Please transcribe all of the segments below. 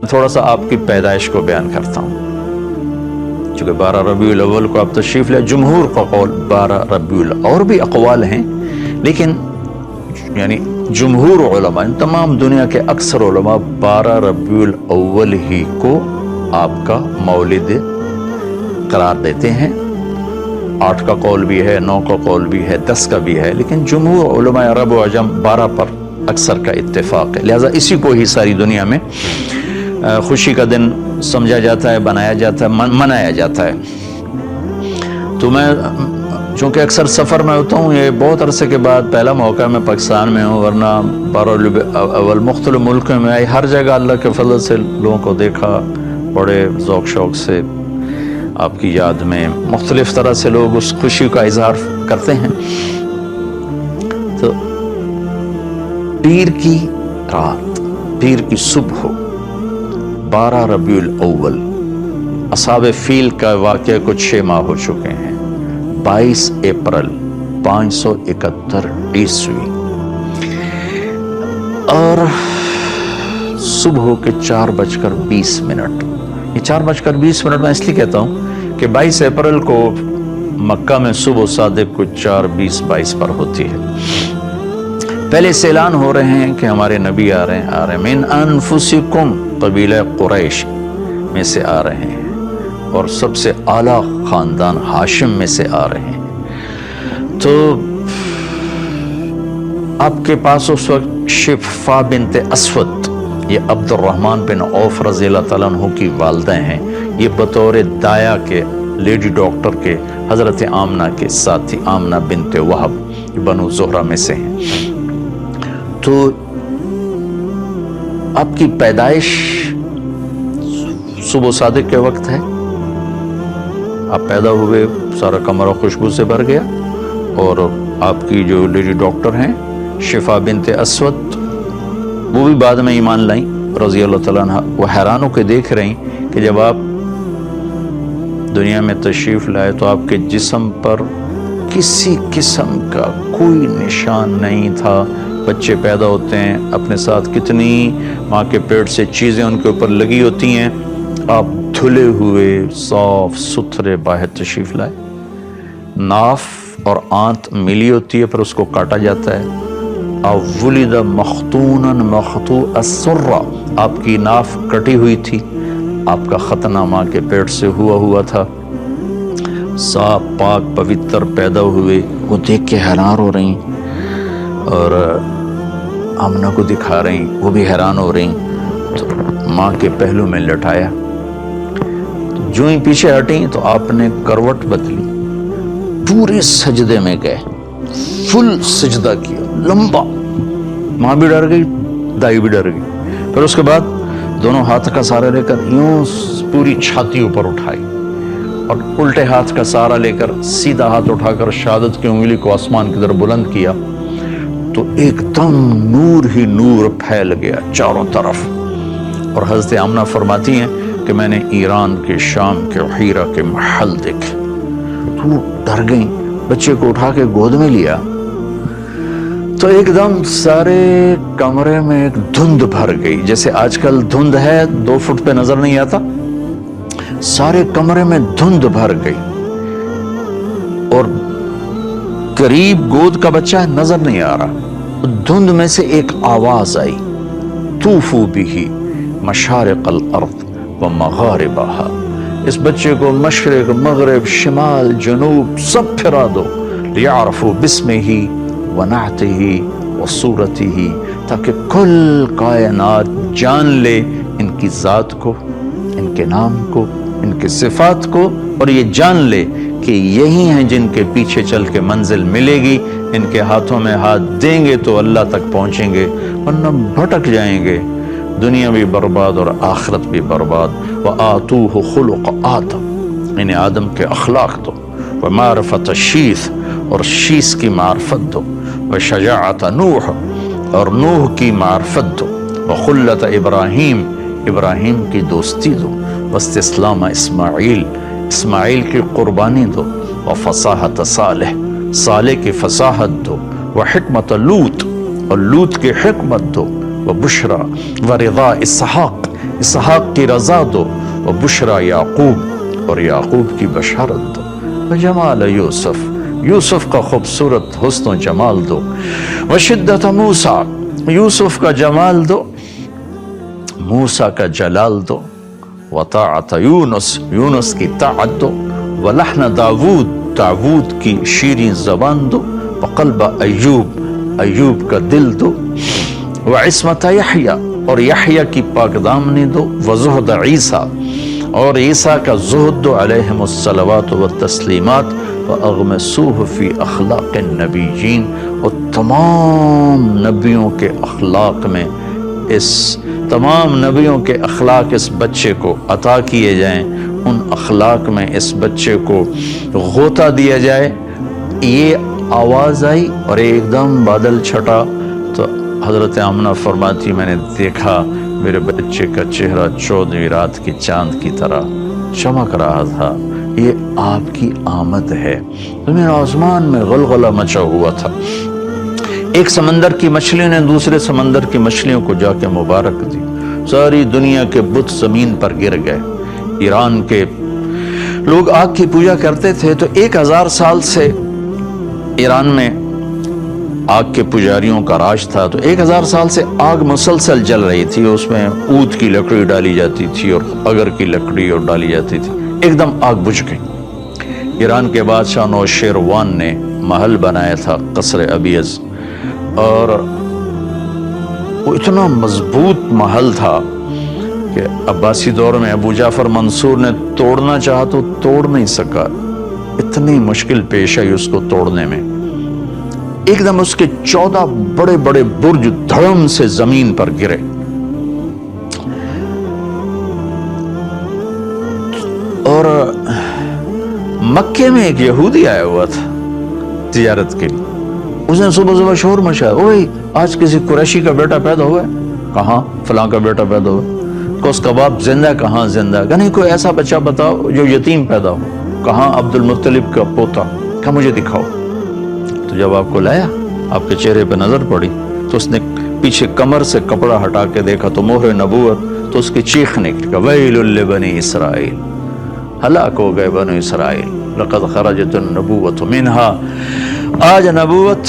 تھوڑا سا آپ کی پیدائش کو بیان کرتا ہوں، چونکہ 12 ربیع الاول کو آپ تشریف لے، جمہور کا قول 12 ربیع الاول، اور بھی اقوال ہیں، لیکن یعنی جمہور علماء، تمام دنیا کے اکثر علماء 12 ربیع الاول ہی کو آپ کا مولد قرار دیتے ہیں۔ 8 کا قول بھی ہے، 9 کا قول بھی ہے، 10 کا بھی ہے، لیکن جمہور علماء عرب و عجم 12 پر اکثر کا اتفاق ہے، لہٰذا اسی کو ہی ساری دنیا میں خوشی کا دن سمجھا جاتا ہے، بنایا جاتا ہے، منایا جاتا ہے۔ تو میں چونکہ اکثر سفر میں ہوتا ہوں، یہ بہت عرصے کے بعد پہلا موقع میں پاکستان میں ہوں، ورنہ 12 ربیع الاول مختلف ملکوں میں آئی، ہر جگہ اللہ کے فضل سے لوگوں کو دیکھا، بڑے ذوق شوق سے آپ کی یاد میں مختلف طرح سے لوگ اس خوشی کا اظہار کرتے ہیں۔ تو پیر کی رات، پیر کی صبح 12 ربیع الاول، اصحاب فیل کا واقعہ کچھ 6 ماہ ہو چکے ہیں، 22 اپریل 571 عیسوی، اور صبح کے 4:20 یہ 4:20 میں اس لیے کہتا ہوں کہ 22 اپریل کو مکہ میں صبح صادق کو 4:20 پر ہوتی ہے۔ پہلے سے اعلان ہو رہے ہیں کہ ہمارے نبی آ رہے ہیں، من انفسکم، قبیلہ قریش میں سے آ رہے ہیں، اور سب سے اعلیٰ خاندان ہاشم میں سے آ رہے ہیں۔ تو آپ کے پاس اس وقت شفا بنت اسود، یہ عبد الرحمن بن عوف رضی اللہ تعالیٰ عنہ کی والدہ ہیں، یہ بطور دایا کے لیڈی ڈاکٹر کے حضرت آمنہ کے ساتھی، آمنہ بنت وہب بنو زہرہ میں سے ہیں۔ تو آپ کی پیدائش صبح صادق کے وقت ہے، آپ پیدا ہوئے، سارا کمرہ خوشبو سے بھر گیا، اور آپ کی جو لیڈی ڈاکٹر ہیں شفا بنت اسود، وہ بھی بعد میں ایمان لائیں رضی اللہ تعالیٰ عنہ۔ وہ حیران ہو کے دیکھ رہی کہ جب آپ دنیا میں تشریف لائے تو آپ کے جسم پر کسی قسم کا کوئی نشان نہیں تھا۔ بچے پیدا ہوتے ہیں، اپنے ساتھ کتنی ماں کے پیٹ سے چیزیں ان کے اوپر لگی ہوتی ہیں، آپ دھلے ہوئے صاف ستھرے باہر تشریف لائے۔ ناف اور آنت ملی ہوتی ہے، پر اس کو کاٹا جاتا ہے۔ ولد مختونا مخطوع السرہ، آپ کی ناف کٹی ہوئی تھی، آپ کا ختنہ ماں کے پیٹ سے ہوا تھا۔ صاف پاک پوتر پیدا ہوئے، وہ دیکھ کے حیران ہو رہی، اور آمنہ کو دکھا رہی، وہ بھی حیران ہو رہی۔ تو ماں کے پہلو میں لٹایا، جو ہی پیچھے ہٹیں تو آپ نے کروٹ بدلی، پورے سجدے میں گئے، فل سجدہ کیا لمبا۔ ماں بھی ڈر گئی، دائی بھی ڈر گئی۔ پھر اس کے بعد دونوں ہاتھ کا سہارا لے کر یوں پوری چھاتی اوپر اٹھائی، اور الٹے ہاتھ کا سہارا لے کر سیدھا ہاتھ اٹھا کر شہادت کی انگلی کو آسمان کی طرف بلند کیا، تو ایک دم نور ہی نور پھیل گیا چاروں طرف۔ اور حضرت آمنہ فرماتی ہیں کہ میں نے ایران کے، شام کے، حیرہ کے محل دیکھے۔ تو ڈر گئیں، بچے کو اٹھا کے گود میں لیا، تو ایک دم سارے کمرے میں ایک دھند بھر گئی، جیسے آج کل دھند ہے 2 فٹ پہ نظر نہیں آتا، سارے کمرے میں دھند بھر گئی، اور قریب گود کا بچہ نظر نہیں آ رہا۔ دھند میں سے ایک آواز آئی، طوفوا بہ مشارق الارض ومغاربہا، اس بچے کو مشرق، مغرب، شمال، جنوب سب پھرا دو، لیعرفوا باسمہ ونعتہ وصورتہ، تاکہ کل کائنات جان لے ان کی ذات کو، ان کے نام کو، ان کے صفات کو، اور یہ جان لے کہ یہی ہیں جن کے پیچھے چل کے منزل ملے گی، ان کے ہاتھوں میں ہاتھ دیں گے تو اللہ تک پہنچیں گے، ورنہ بھٹک جائیں گے، دنیا بھی برباد اور آخرت بھی برباد۔ وآتوہ خلق آدم، انہیں آدم کے اخلاق دو، ومعرفت شیث، اور شیث کی معرفت دو، وشجاعت نوح، اور نوح کی معرفت دو، وخلت ابراہیم، ابراہیم کی دوستی دو، واستسلام اسماعیل، اسماعیل کی قربانی دو، وفصاحت صالح، صالح کی فصاحت دو، وحکمت لوط، اور لوط کی حکمت دو، وبشرا ورضا اسحاق، اسحاق کی رضا دو، و بشرا یعقوب، اور یعقوب کی بشارت دو، و جمال یوسف، یوسف کا خوبصورت حسن و جمال دو، و شدت موسیٰ، یوسف کا جمال دو، موسیٰ کا جلال دو، و طاعت یونس، یونس کی طاعت دو، و لحن داود، داود کی شیریں زبان دو، و قلب ایوب، ایوب کا دل دو، و عصمت یحییٰ، اور یحییٰ کی پاک دامنی دو، و زہد عیسیٰ، اور عیسیٰ کا زہد دو علیہم الصلوات والتسلیمات، وَأَغْمَسُوهُ فِي أَخْلَاقِ النَّبِيِّينَ، اور تمام نبیوں کے اخلاق میں، اس تمام نبیوں کے اخلاق اس بچے کو عطا کیے جائیں، ان اخلاق میں اس بچے کو غوطہ دیا جائے۔ یہ آواز آئی اور ایک دم بادل چھٹا، تو حضرت آمنہ فرماتی میں نے دیکھا میرے بچے کا چہرہ 14ویں رات کی چاند کی طرح چمک رہا تھا، یہ آپ کی آمد ہے۔ زمین آسمان میں غلغلہ مچا ہوا تھا، ایک سمندر کی مچھلیوں نے دوسرے سمندر کی مچھلیوں کو جا کے مبارک دی، ساری دنیا کے بت زمین پر گر گئے۔ ایران کے لوگ آگ کی پوجا کرتے تھے، تو 1000 سال سے ایران میں آگ کے پجاریوں کا راج تھا، تو 1000 سال سے آگ مسلسل جل رہی تھی، اس میں اود کی لکڑی ڈالی جاتی تھی اور اگر کی لکڑی اور ڈالی جاتی تھی، ایک دم آگ بجھ گئی۔ ایران کے بادشاہ نوشیروان نے محل بنایا تھا قصر ابیض، اور وہ اتنا مضبوط محل تھا کہ عباسی دور میں ابو جعفر منصور نے توڑنا چاہا تو توڑ نہیں سکا، اتنی مشکل پیش آئی اس کو توڑنے میں۔ ایک دم اس کے 14 بڑے بڑے برج دھڑم سے زمین پر گرے، اور مکے میں ایک یہودی آیا ہوا تھا تجارت کے لیے، اس نے صبح صبح شور مچایا، اوئے آج کسی قریشی کا بیٹا پیدا ہوا ہے؟ کہاں؟ فلاں کا بیٹا پیدا ہوا ہے۔ کوس کباب زندہ؟ کہاں زندہ؟ کہ نہیں، کوئی ایسا بچہ بتاؤ جو یتیم پیدا ہو۔ کہاں؟ عبد المطلب کا پوتا۔ کہا مجھے دکھاؤ۔ تو جب آپ کو لایا، آپ کے چہرے پہ نظر پڑی، تو اس نے پیچھے کمر سے کپڑا ہٹا کے دیکھا تو مہر نبوت، تو اس کی چیخ نکلی، ویل لبنی اسرائیل، ہلاک ہو گئے بنو اسرائیل، لقد خرجت النبوۃ منہا، آج نبوت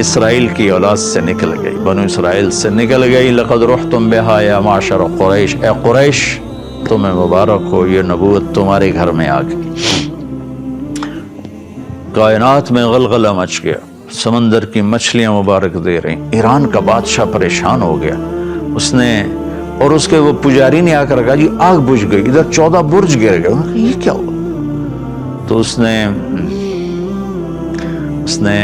اسرائیل کی اولاد سے نکل گئی، بنو اسرائیل سے نکل گئی۔ لقد رحتم بہا یا معشر قریش، اے قریش تمہیں مبارک ہو، یہ نبوت تمہارے گھر میں آ گئی۔ کائنات میں غلغلہ مچ گیا، سمندر کی مچھلیاں مبارک دے رہی۔ ایران کا بادشاہ پریشان ہو گیا، اس نے اور اس کے وہ پجاری نے آ کر کہا جی آگ بجھ گئی، ادھر 14 برج گر گئے۔ یہ کیا ہوا؟ تو اس نے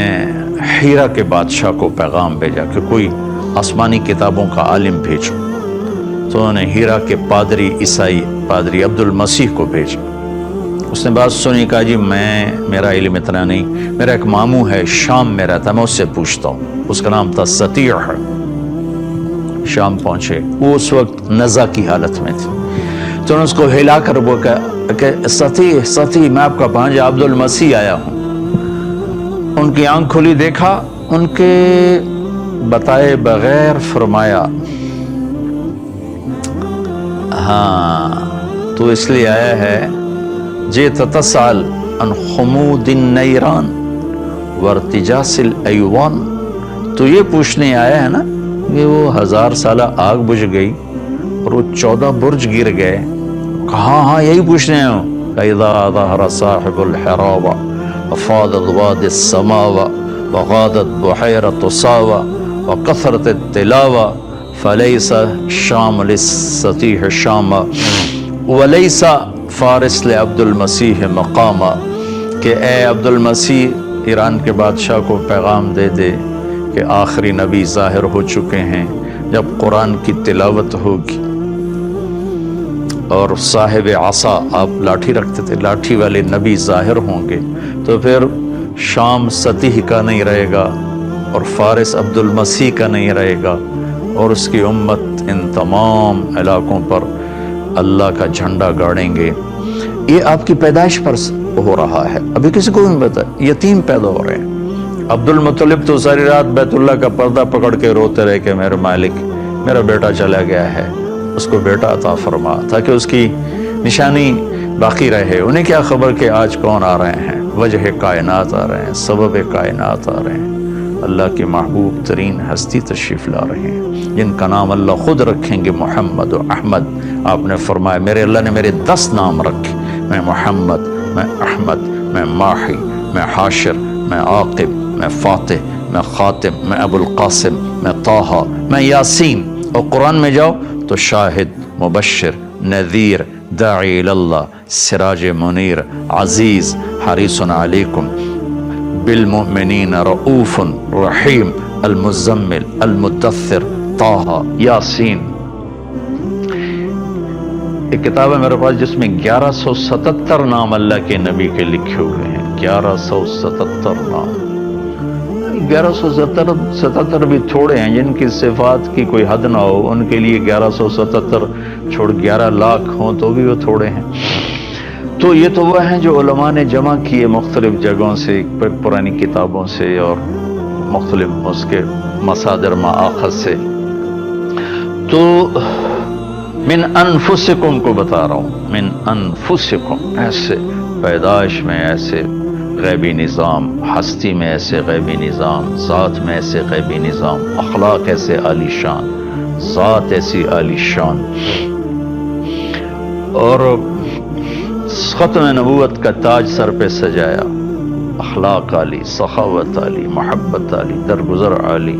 ہیرا کے بادشاہ کو پیغام بھیجا کہ کوئی آسمانی کتابوں کا عالم بھیجو، تو انہوں نے ہیرا کے پادری، عیسائی پادری عبد المسیح کو بھیجا۔ اس نے بات سنی، کہا جی میرا علم اتنا نہیں، میرا ایک ماموں ہے شام میں رہتا ہے، میں اس سے پوچھتا ہوں۔ اس کا نام تھا سطیع۔ شام پہنچے، وہ اس وقت نزع کی حالت میں تھی، تو انہوں نے اس کو ہلا کر وہ کہ سطیع میں آپ کا بھانجا عبد المسیح آیا ہوں۔ ان کی آنکھ کھلی، دیکھا، ان کے بتائے بغیر فرمایا ہاں تو اس لیے آیا ہے جئت تسأل عن خمود النیران وارتجاس الایوان، تو یہ پوچھنے آیا ہے نا کہ وہ 1000 سالہ آگ بجھ گئی اور وہ 14 برج گر گئے؟ کہاں؟ ہاں یہی پوچھنے آیا ہوں۔ اذا ظهر صاحب الحراب وفاضت واد السماوة وغادت بحيرة صاوة وكثرت التلاوة فليس شام للسطيح شاما وليس فارس لعبد المسیح مقاما، کہ اے عبد المسیح ایران کے بادشاہ کو پیغام دے دے کہ آخری نبی ظاہر ہو چکے ہیں، جب قرآن کی تلاوت ہوگی اور صاحب عصا، آپ لاٹھی رکھتے تھے، لاٹھی والے نبی ظاہر ہوں گے، تو پھر شام سطیح کا نہیں رہے گا اور فارس عبد المسیح کا نہیں رہے گا، اور اس کی امت ان تمام علاقوں پر اللہ کا جھنڈا گاڑیں گے۔ یہ آپ کی پیدائش پر ہو رہا ہے، ابھی کسی کو نہیں پتا، یتیم پیدا ہو رہے ہیں۔ عبد المطلب تو ساری رات بیت اللہ کا پردہ پکڑ کے روتے رہے کہ میرے مالک، میرا بیٹا چلا گیا ہے، اس کو بیٹا عطا فرما تاکہ اس کی نشانی باقی رہے. انہیں کیا خبر کہ آج کون آ رہے ہیں, وجہ کائنات آ رہے ہیں, سبب کائنات آ رہے ہیں, اللہ کے محبوب ترین ہستی تشریف لا رہے ہیں جن کا نام اللہ خود رکھیں گے محمد و احمد. آپ نے فرمایا میرے اللہ نے میرے 10 نام رکھے, میں محمد, میں احمد, میں ماحی, میں حاشر, میں عاقب, میں فاتح, میں خاتم, میں ابو القاسم, میں طٰہٰ, میں یاسین. اور قرآن میں جاؤ تو شاہد, مبشر, نذیر, داعی اللہ, سراج منیر, عزیز, حریص علیکم بالمؤمنین رؤوف رحیم, المزمل, المدثر, طٰہٰ, یاسین. ایک کتاب ہے میرے پاس جس میں 1177 نام اللہ کے نبی کے لکھے ہوئے ہیں. 1177 نام. 1177 بھی تھوڑے ہیں, جن کی صفات کی کوئی حد نہ ہو ان کے لیے 1177 چھوڑ 11 لاکھ ہوں تو بھی وہ تھوڑے ہیں. تو یہ تو وہ ہیں جو علماء نے جمع کیے مختلف جگہوں سے, پرانی کتابوں سے اور مختلف اس کے مصادر مآخذ سے. تو من انفسکم کو بتا رہا ہوں, من انفسکم, ایسے پیدائش میں ایسے غیبی نظام, ہستی میں ایسے غیبی نظام, ذات میں ایسے غیبی نظام, اخلاق ایسے عالی شان, ذات ایسی عالی شان, اور ختم نبوت کا تاج سر پہ سجایا, اخلاق عالی, سخاوت عالی, محبت عالی, درگزر عالی.